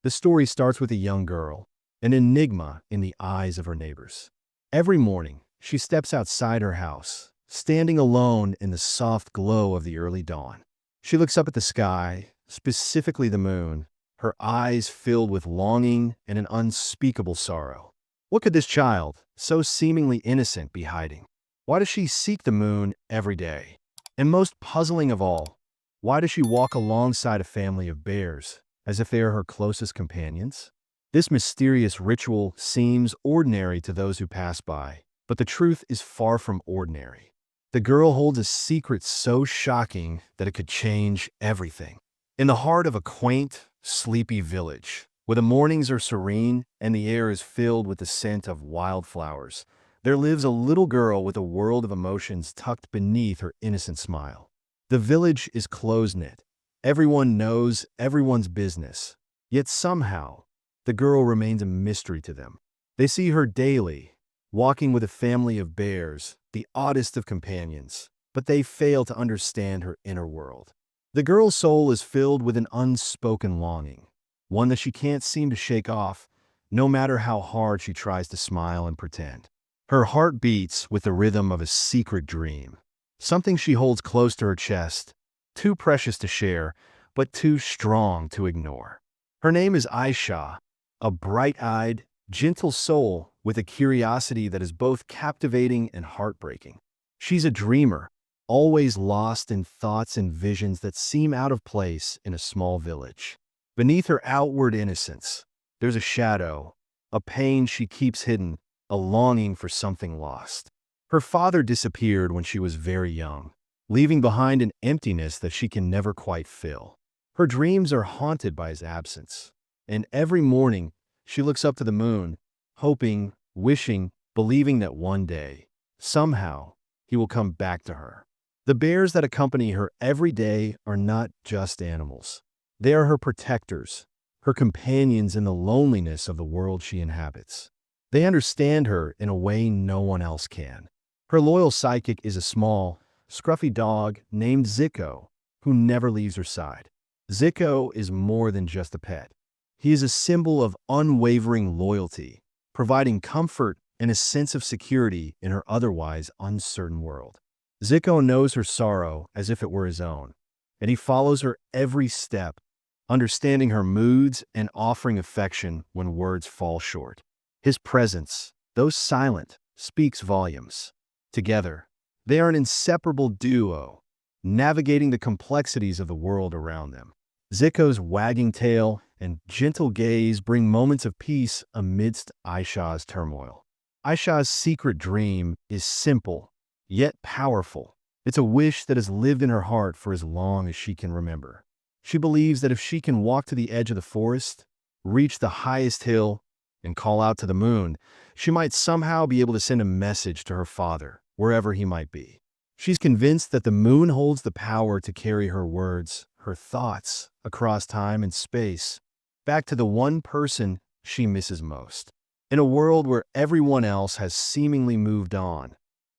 The story starts with a young girl, an enigma in the eyes of her neighbors. Every morning, she steps outside her house, standing alone in the soft glow of the early dawn. She looks up at the sky, specifically the moon, her eyes filled with longing and an unspeakable sorrow. What could this child, so seemingly innocent, be hiding? Why does she seek the moon every day? And most puzzling of all, why does she walk alongside a family of bears, as if they are her closest companions? This mysterious ritual seems ordinary to those who pass by, but the truth is far from ordinary. The girl holds a secret so shocking that it could change everything. In the heart of a quaint, sleepy village, where the mornings are serene and the air is filled with the scent of wildflowers, there lives a little girl with a world of emotions tucked beneath her innocent smile. The village is close-knit. Everyone knows everyone's business. Yet somehow, the girl remains a mystery to them. They see her daily, walking with a family of bears, the oddest of companions, but they fail to understand her inner world. The girl's soul is filled with an unspoken longing, one that she can't seem to shake off, no matter how hard she tries to smile and pretend. Her heart beats with the rhythm of a secret dream, something she holds close to her chest, too precious to share, but too strong to ignore. Her name is Aisha, a bright-eyed, gentle soul with a curiosity that is both captivating and heartbreaking. She's a dreamer, always lost in thoughts and visions that seem out of place in a small village. Beneath her outward innocence, there's a shadow, a pain she keeps hidden, a longing for something lost. Her father disappeared when she was very young, leaving behind an emptiness that she can never quite fill. Her dreams are haunted by his absence, and every morning she looks up to the moon, hoping, wishing, believing that one day, somehow, he will come back to her. The bears that accompany her every day are not just animals. They are her protectors, her companions in the loneliness of the world she inhabits. They understand her in a way no one else can. Her loyal sidekick is a small, scruffy dog named Zico, who never leaves her side. Zico is more than just a pet. He is a symbol of unwavering loyalty, providing comfort and a sense of security in her otherwise uncertain world. Zico knows her sorrow as if it were his own, and he follows her every step, understanding her moods and offering affection when words fall short. His presence, though silent, speaks volumes. Together, they are an inseparable duo, navigating the complexities of the world around them. Zico's wagging tail and gentle gaze bring moments of peace amidst Aisha's turmoil. Aisha's secret dream is simple, yet powerful. It's a wish that has lived in her heart for as long as she can remember. She believes that if she can walk to the edge of the forest, reach the highest hill, and call out to the moon, she might somehow be able to send a message to her father, wherever he might be. She's convinced that the moon holds the power to carry her words, her thoughts, across time and space, back to the one person she misses most. In a world where everyone else has seemingly moved on,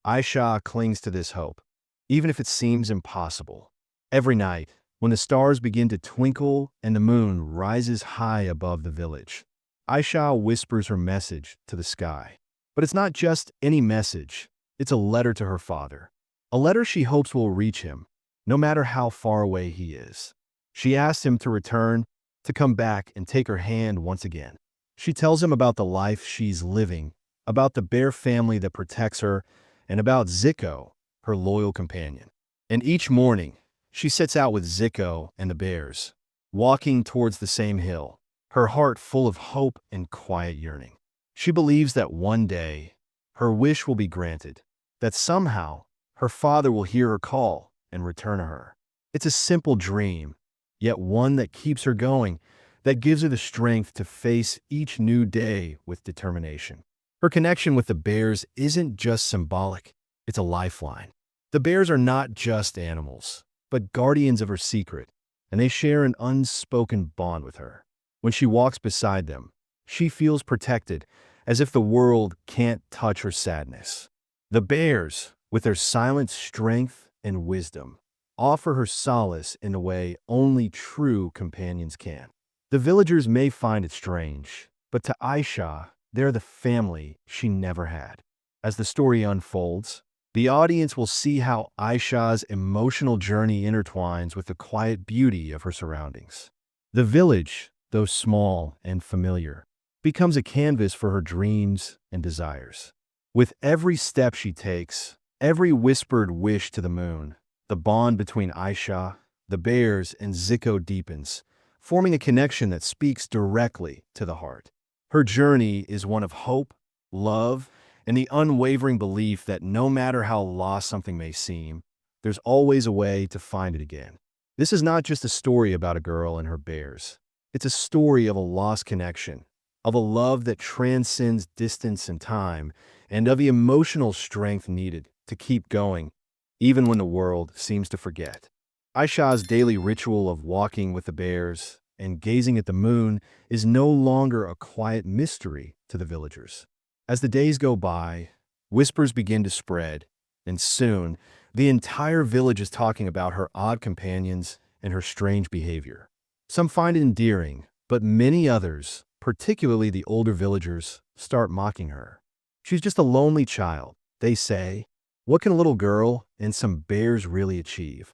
Aisha clings to this hope, even if it seems impossible. Every night, when the stars begin to twinkle and the moon rises high above the village, Aisha whispers her message to the sky. But it's not just any message, it's a letter to her father. A letter she hopes will reach him, no matter how far away he is. She asks him to return, to come back and take her hand once again. She tells him about the life she's living, about the bear family that protects her, and about Zico, her loyal companion. And each morning, she sets out with Zico and the bears, walking towards the same hill, her heart full of hope and quiet yearning. She believes that one day, her wish will be granted, that somehow, her father will hear her call and return to her. It's a simple dream, yet one that keeps her going, that gives her the strength to face each new day with determination. Her connection with the bears isn't just symbolic, it's a lifeline. The bears are not just animals, but guardians of her secret, and they share an unspoken bond with her. When she walks beside them, she feels protected, as if the world can't touch her sadness. The bears, with their silent strength and wisdom, offer her solace in a way only true companions can. The villagers may find it strange, but to Aisha, they're the family she never had. As the story unfolds, the audience will see how Aisha's emotional journey intertwines with the quiet beauty of her surroundings. The village, though small and familiar, becomes a canvas for her dreams and desires. With every step she takes, every whispered wish to the moon, the bond between Aisha, the bears, and Zico deepens, forming a connection that speaks directly to the heart. Her journey is one of hope, love, and the unwavering belief that no matter how lost something may seem, there's always a way to find it again. This is not just a story about a girl and her bears. It's a story of a lost connection, of a love that transcends distance and time, and of the emotional strength needed to keep going, even when the world seems to forget. Aisha's daily ritual of walking with the bears and gazing at the moon is no longer a quiet mystery to the villagers. As the days go by, whispers begin to spread, and soon, the entire village is talking about her odd companions and her strange behavior. Some find it endearing, but many others, particularly the older villagers, start mocking her. She's just a lonely child, they say. What can a little girl and some bears really achieve?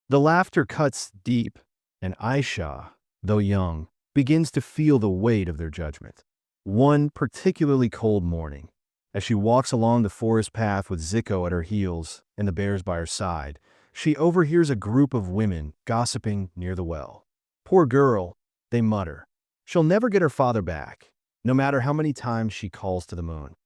The laughter cuts deep, and Aisha, though young, begins to feel the weight of their judgment. One particularly cold morning, as she walks along the forest path with Zico at her heels and the bears by her side, she overhears a group of women gossiping near the well. "Poor girl," they mutter. "She'll never get her father back, no matter how many times she calls to the moon."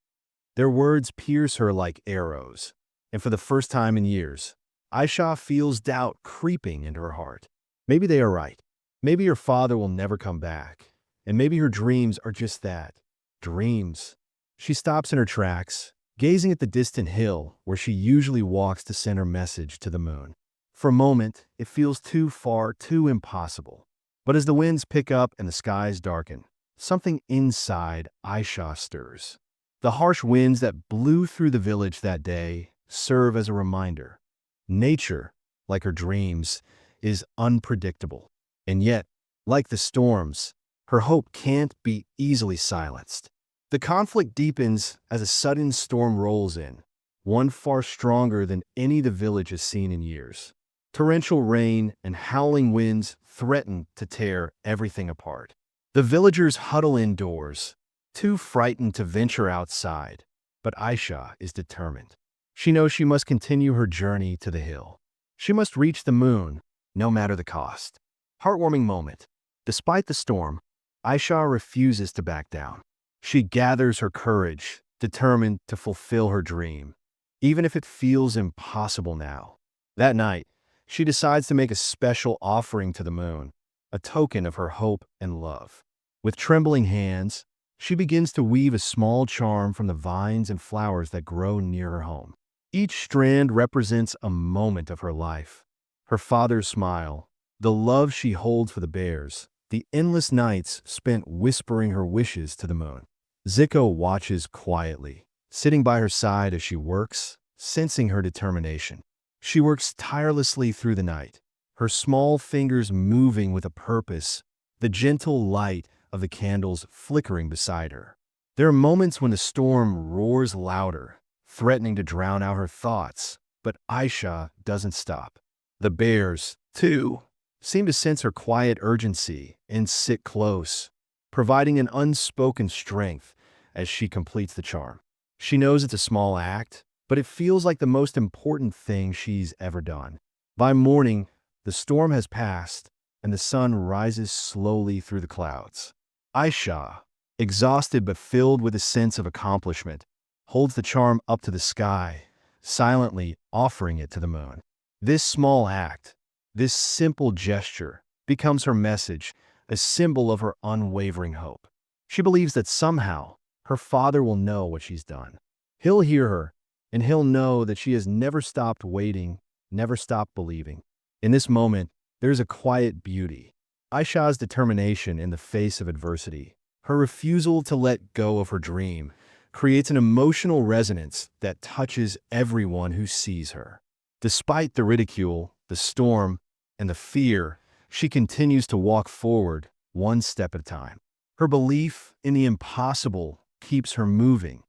Their words pierce her like arrows, and for the first time in years, Aisha feels doubt creeping into her heart. Maybe they are right. Maybe her father will never come back, and maybe her dreams are just that, dreams. She stops in her tracks, gazing at the distant hill where she usually walks to send her message to the moon. For a moment, it feels too far, too impossible. But as the winds pick up and the skies darken, something inside Aisha stirs. The harsh winds that blew through the village that day serve as a reminder. Nature, like her dreams, is unpredictable. And yet, like the storms, her hope can't be easily silenced. The conflict deepens as a sudden storm rolls in, one far stronger than any the village has seen in years. Torrential rain and howling winds threaten to tear everything apart. The villagers huddle indoors, too frightened to venture outside, but Aisha is determined. She knows she must continue her journey to the hill. She must reach the moon, no matter the cost. Heartwarming moment. Despite the storm, Aisha refuses to back down. She gathers her courage, determined to fulfill her dream, even if it feels impossible now. That night, she decides to make a special offering to the moon, a token of her hope and love. With trembling hands, she begins to weave a small charm from the vines and flowers that grow near her home. Each strand represents a moment of her life. Her father's smile, the love she holds for the bears, the endless nights spent whispering her wishes to the moon. Zico watches quietly, sitting by her side as she works, sensing her determination. She works tirelessly through the night, her small fingers moving with a purpose, the gentle light of the candles flickering beside her. There are moments when the storm roars louder, threatening to drown out her thoughts, but Aisha doesn't stop. The bears, too, seem to sense her quiet urgency and sit close, providing an unspoken strength as she completes the charm. She knows it's a small act, but it feels like the most important thing she's ever done. By morning, the storm has passed, and the sun rises slowly through the clouds. Aisha, exhausted but filled with a sense of accomplishment, holds the charm up to the sky, silently offering it to the moon. This small act, this simple gesture, becomes her message, a symbol of her unwavering hope. She believes that somehow her father will know what she's done. He'll hear her, and he'll know that she has never stopped waiting, never stopped believing. In this moment, there's a quiet beauty. Aisha's determination in the face of adversity, her refusal to let go of her dream, creates an emotional resonance that touches everyone who sees her. Despite the ridicule, the storm, and the fear, she continues to walk forward, one step at a time. Her belief in the impossible keeps her moving,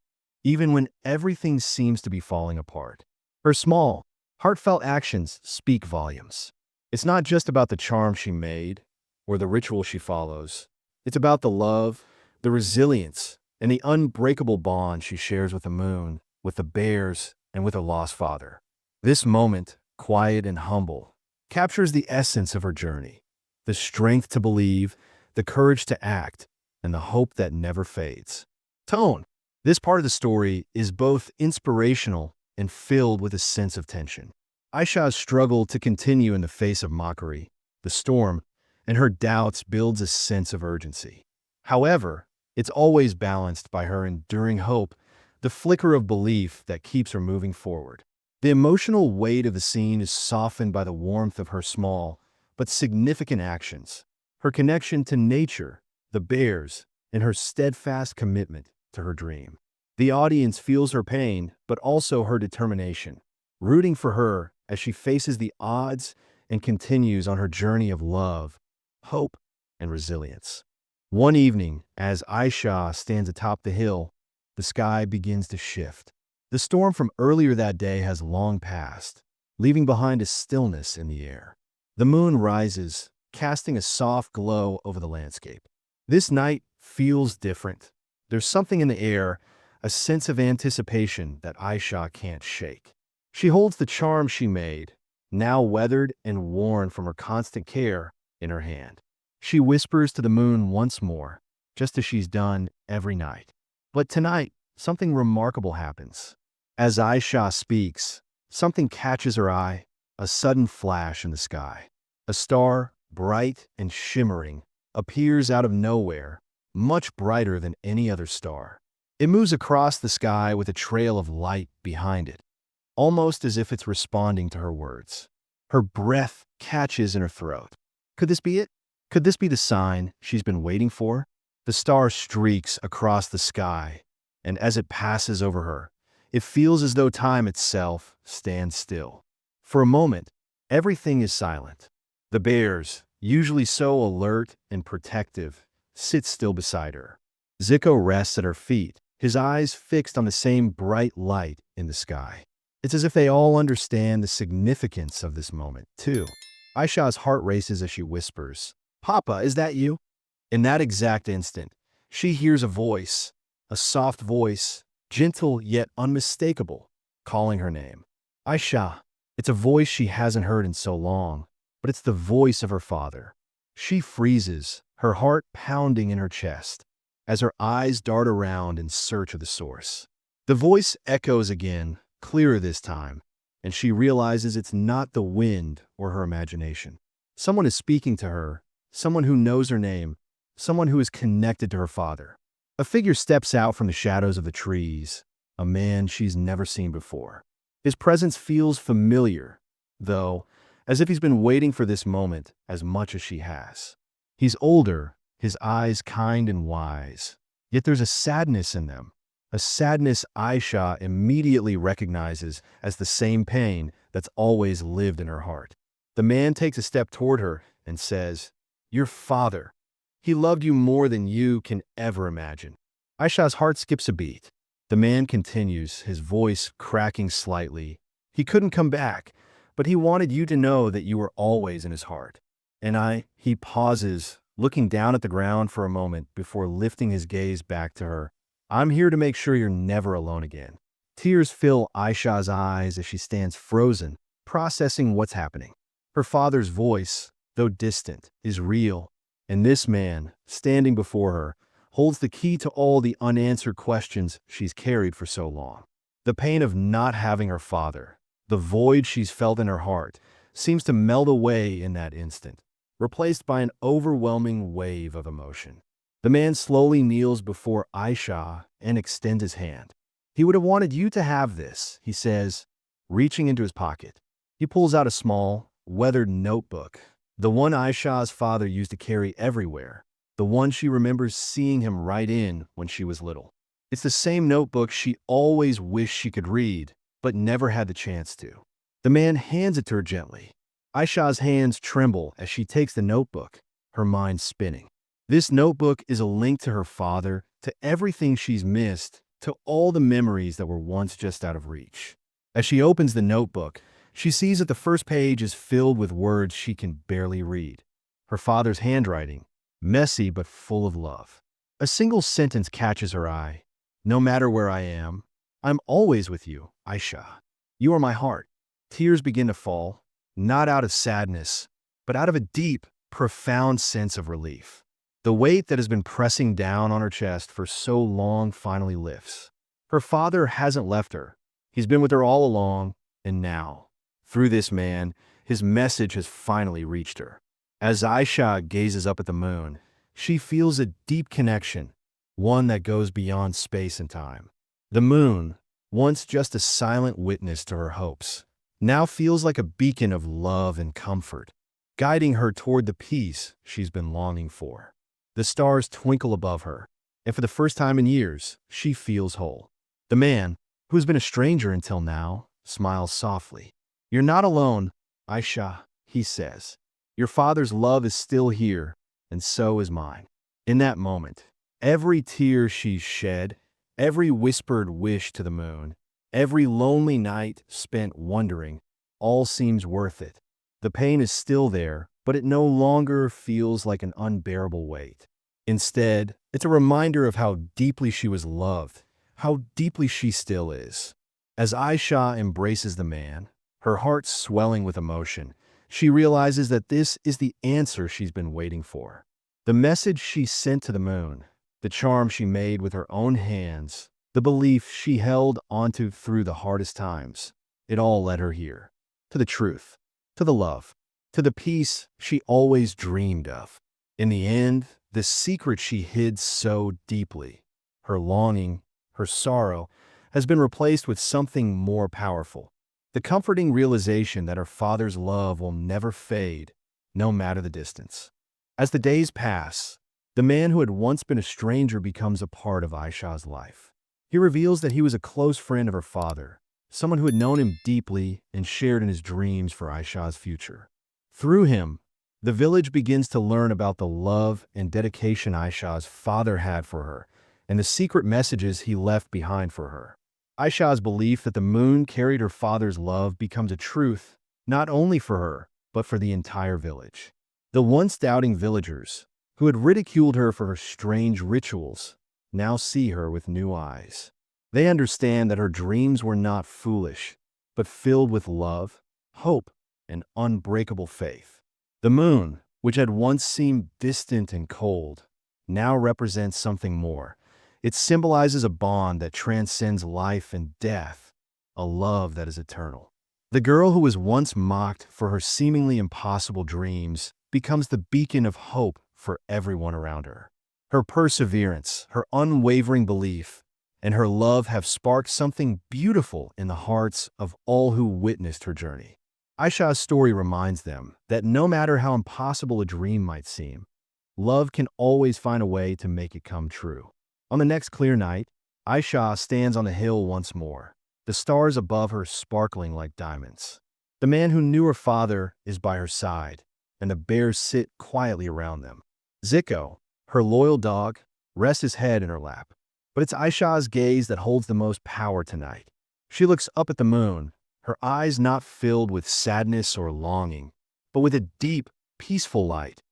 even when everything seems to be falling apart. Her small, heartfelt actions speak volumes. It's not just about the charm she made or the ritual she follows. It's about the love, the resilience, and the unbreakable bond she shares with the moon, with the bears, and with her lost father. This moment, quiet and humble, captures the essence of her journey: the strength to believe, the courage to act, and the hope that never fades. Tone. This part of the story is both inspirational and filled with a sense of tension. Aisha's struggle to continue in the face of mockery, the storm, and her doubts builds a sense of urgency. However, it's always balanced by her enduring hope, the flicker of belief that keeps her moving forward. The emotional weight of the scene is softened by the warmth of her small but significant actions, her connection to nature, the bears, and her steadfast commitment to her dream. The audience feels her pain, but also her determination, rooting for her as she faces the odds and continues on her journey of love, hope, and resilience. One evening, as Aisha stands atop the hill, the sky begins to shift. The storm from earlier that day has long passed, leaving behind a stillness in the air. The moon rises, casting a soft glow over the landscape. This night feels different. There's something in the air, a sense of anticipation that Aisha can't shake. She holds the charm she made, now weathered and worn from her constant care, in her hand. She whispers to the moon once more, just as she's done every night. But tonight, something remarkable happens. As Aisha speaks, something catches her eye, a sudden flash in the sky. A star, bright and shimmering, appears out of nowhere, much brighter than any other star. It moves across the sky with a trail of light behind it, almost as if it's responding to her words. Her breath catches in her throat. Could this be it? Could this be the sign she's been waiting for? The star streaks across the sky, and as it passes over her, it feels as though time itself stands still. For a moment, everything is silent. The bears, usually so alert and protective, sit still beside her. Zico rests at her feet, his eyes fixed on the same bright light in the sky. It's as if they all understand the significance of this moment, too. Aisha's heart races as she whispers, "Papa, is that you?" In that exact instant, she hears a voice, a soft voice, gentle yet unmistakable, calling her name. Aisha. It's a voice she hasn't heard in so long, but it's the voice of her father. She freezes, her heart pounding in her chest, as her eyes dart around in search of the source. The voice echoes again, clearer this time, and she realizes it's not the wind or her imagination. Someone is speaking to her, someone who knows her name, someone who is connected to her father. A figure steps out from the shadows of the trees, a man she's never seen before. His presence feels familiar, though, as if he's been waiting for this moment as much as she has. He's older, his eyes kind and wise, yet there's a sadness in them, a sadness Aisha immediately recognizes as the same pain that's always lived in her heart. The man takes a step toward her and says, "Your father. He loved you more than you can ever imagine." Aisha's heart skips a beat. The man continues, his voice cracking slightly. "He couldn't come back, but he wanted you to know that you were always in his heart." He pauses, looking down at the ground for a moment before lifting his gaze back to her. "I'm here to make sure you're never alone again." Tears fill Aisha's eyes as she stands frozen, processing what's happening. Her father's voice, though distant, is real, and this man, standing before her, holds the key to all the unanswered questions she's carried for so long. The pain of not having her father, the void she's felt in her heart, seems to melt away in that instant, replaced by an overwhelming wave of emotion. The man slowly kneels before Aisha and extends his hand. "He would have wanted you to have this," he says, reaching into his pocket. He pulls out a small, weathered notebook, the one Aisha's father used to carry everywhere, the one she remembers seeing him write in when she was little. It's the same notebook she always wished she could read, but never had the chance to. The man hands it to her gently. Aisha's hands tremble as she takes the notebook, her mind spinning. This notebook is a link to her father, to everything she's missed, to all the memories that were once just out of reach. As she opens the notebook, she sees that the first page is filled with words she can barely read. Her father's handwriting, messy but full of love. A single sentence catches her eye. No matter where I am, I'm always with you, Aisha. You are my heart. Tears begin to fall, not out of sadness, but out of a deep, profound sense of relief. The weight that has been pressing down on her chest for so long finally lifts. Her father hasn't left her. He's been with her all along, and now, through this man, his message has finally reached her. As Aisha gazes up at the moon, she feels a deep connection, one that goes beyond space and time. The moon, once just a silent witness to her hopes, now feels like a beacon of love and comfort, guiding her toward the peace she's been longing for. The stars twinkle above her, and for the first time in years, she feels whole. The man, who has been a stranger until now, smiles softly. You're not alone, Aisha, he says. Your father's love is still here, and so is mine. In that moment, every tear she's shed, every whispered wish to the moon, every lonely night spent wondering, all seems worth it. The pain is still there, but it no longer feels like an unbearable weight. Instead, it's a reminder of how deeply she was loved, how deeply she still is. As Aisha embraces the man, her heart swelling with emotion, she realizes that this is the answer she's been waiting for. The message she sent to the moon, the charm she made with her own hands, the belief she held onto through the hardest times, it all led her here. To the truth, to the love, to the peace she always dreamed of. In the end, the secret she hid so deeply, her longing, her sorrow, has been replaced with something more powerful. The comforting realization that her father's love will never fade, no matter the distance. As the days pass, the man who had once been a stranger becomes a part of Aisha's life. He reveals that he was a close friend of her father, someone who had known him deeply and shared in his dreams for Aisha's future. Through him, the village begins to learn about the love and dedication Aisha's father had for her, and the secret messages he left behind for her. Aisha's belief that the moon carried her father's love becomes a truth, not only for her, but for the entire village. The once doubting villagers, who had ridiculed her for her strange rituals, now see her with new eyes. They understand that her dreams were not foolish, but filled with love, hope, and unbreakable faith. The moon, which had once seemed distant and cold, now represents something more. It symbolizes a bond that transcends life and death, a love that is eternal. The girl who was once mocked for her seemingly impossible dreams becomes the beacon of hope for everyone around her. Her perseverance, her unwavering belief, and her love have sparked something beautiful in the hearts of all who witnessed her journey. Aisha's story reminds them that no matter how impossible a dream might seem, love can always find a way to make it come true. On the next clear night, Aisha stands on the hill once more, the stars above her sparkling like diamonds. The man who knew her father is by her side, and the bears sit quietly around them. Zico, her loyal dog, rests his head in her lap. But it's Aisha's gaze that holds the most power tonight. She looks up at the moon, her eyes not filled with sadness or longing, but with a deep, peaceful light,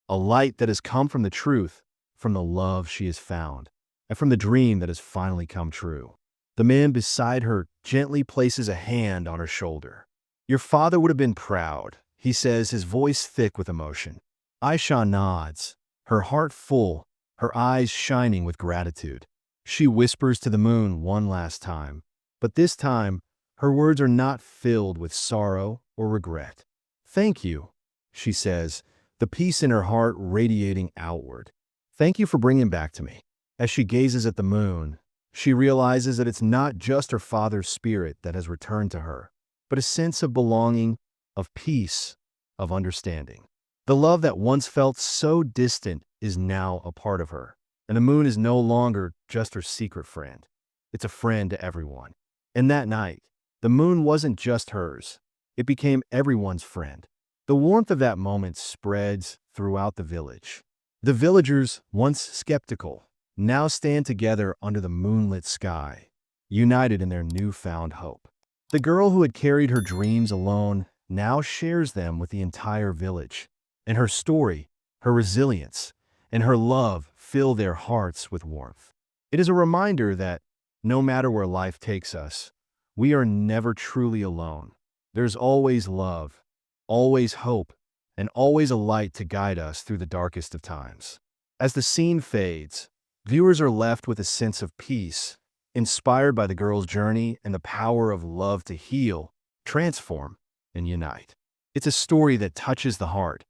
a light that has come from the truth, from the love she has found, and from the dream that has finally come true. The man beside her gently places a hand on her shoulder. Your father would have been proud, he says, his voice thick with emotion. Aisha nods, her heart full, her eyes shining with gratitude. She whispers to the moon one last time, but this time, her words are not filled with sorrow or regret. Thank you, she says, the peace in her heart radiating outward. Thank you for bringing him back to me. As she gazes at the moon, she realizes that it's not just her father's spirit that has returned to her, but a sense of belonging, of peace, of understanding. The love that once felt so distant is now a part of her, and the moon is no longer just her secret friend. It's a friend to everyone. And that night, the moon wasn't just hers. It became everyone's friend. The warmth of that moment spreads throughout the village. The villagers, once skeptical, now stand together under the moonlit sky, united in their newfound hope. The girl who had carried her dreams alone now shares them with the entire village, and her story, her resilience, and her love fill their hearts with warmth. It is a reminder that no matter where life takes us, we are never truly alone. There's always love, always hope, and always a light to guide us through the darkest of times. As the scene fades, viewers are left with a sense of peace, inspired by the girl's journey and the power of love to heal, transform, and unite. It's a story that touches the heart,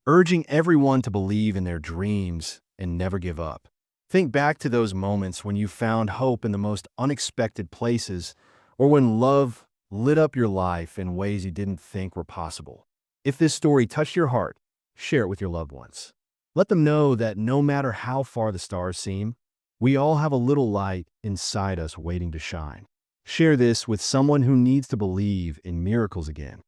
urging everyone to believe in their dreams and never give up. Think back to those moments when you found hope in the most unexpected places, or when love lit up your life in ways you didn't think were possible. If this story touched your heart, share it with your loved ones. Let them know that no matter how far the stars seem, we all have a little light inside us waiting to shine. Share this with someone who needs to believe in miracles again.